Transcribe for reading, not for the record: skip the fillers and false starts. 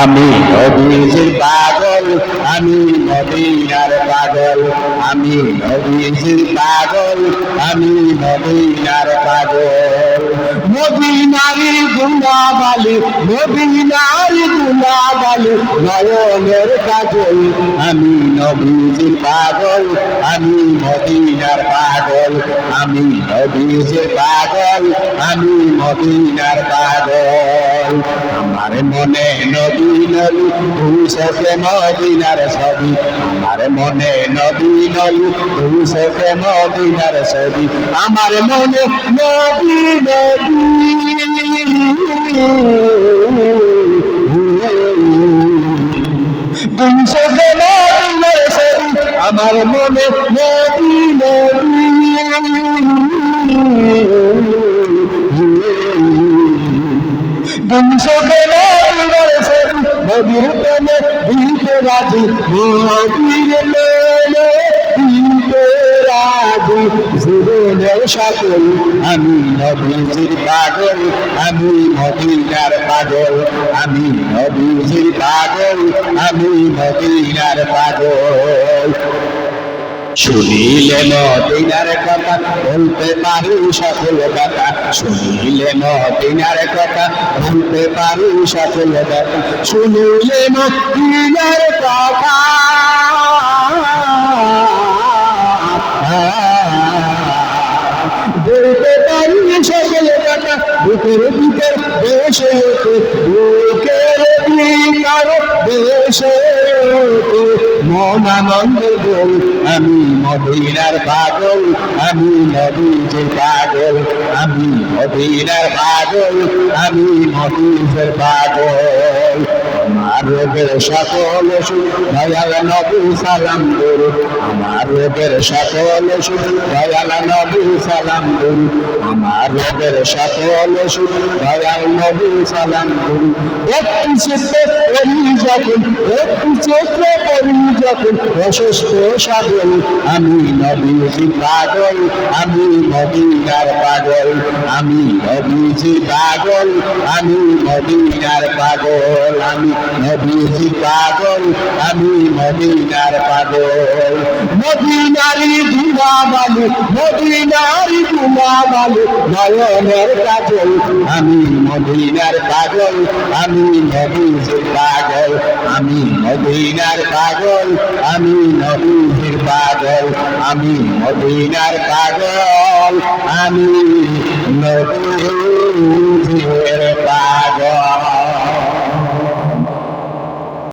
আমি নবীজির পাগল, আমি মদিনার পাগল, আমি নবীজির পাগল, আমি মদিনার পাগল। মদিনারি গুণাবালি, মদিনারি গুণাবালি, নয়নের কাজল, আমি নবীজির পাগল, আমি মদিনার পাগল, আমি নবীজির পাগল, আমি মদিনার পাগল। আমার মনে নবী নবী ভূষকে মদিনার ছবি, আমার মনে নবী নবী ভূষকে মদিনার ছবি, আমার মনে নবী নবী ভূষকে মদিনার ছবি, আমার মনে নবী নবী নবীর প্রেমে দিতে রাজি, নবীর প্রেমে দিতে রাজি, জীবনের সকল আমি নবীজির পাগল, আমি মদিনার পাগল, আমি নবীজির পাগল, আমি মদিনার পাগল। শুনিলে মদিনার কথা বলতে পারি সকল কথা, শুনিলে মদিনার কথা বলতে পারি সকল কথা, শুনিলে মদিনার কথা বলতে পারি সকল কথা, বুকের ভিতর দেশে হতে, বুকের ভিতর দেশে মন আনন্দ বল, আমি মদিনার পাগল, আমি নবীজির পাগল, আমি মদিনার পাগল, আমি নবীজির পাগল। আমার রোগের সকল সুখ দয়াল নবী সালাম করুন, আমার রোগের সকল সুখ দয়াল নবী সালাম করুন, আমার রোগের সকল সুখ দয়াল নবী সালাম করুন। একটু চিত্তে করি যখন, একটু চিত্তে করি যখন অসুস্থ সাগল, আমি নবীজির পাগল, আমি মদিনার পাগল, আমি নবীজির পাগল, আমি মদিনার পাগল, আমি নবীজির পাগল, আমি মদিনার পাগল। মদিনারি গুণাবালি, মদিনারি গুণাবালি, নয়নের কাজল, আমি মদিনার পাগল, আমি নবীজির পাগল, আমি মদিনার পাগল, আমি নবীজির পাগল, আমি মদিনার পাগল, আমি নবীজির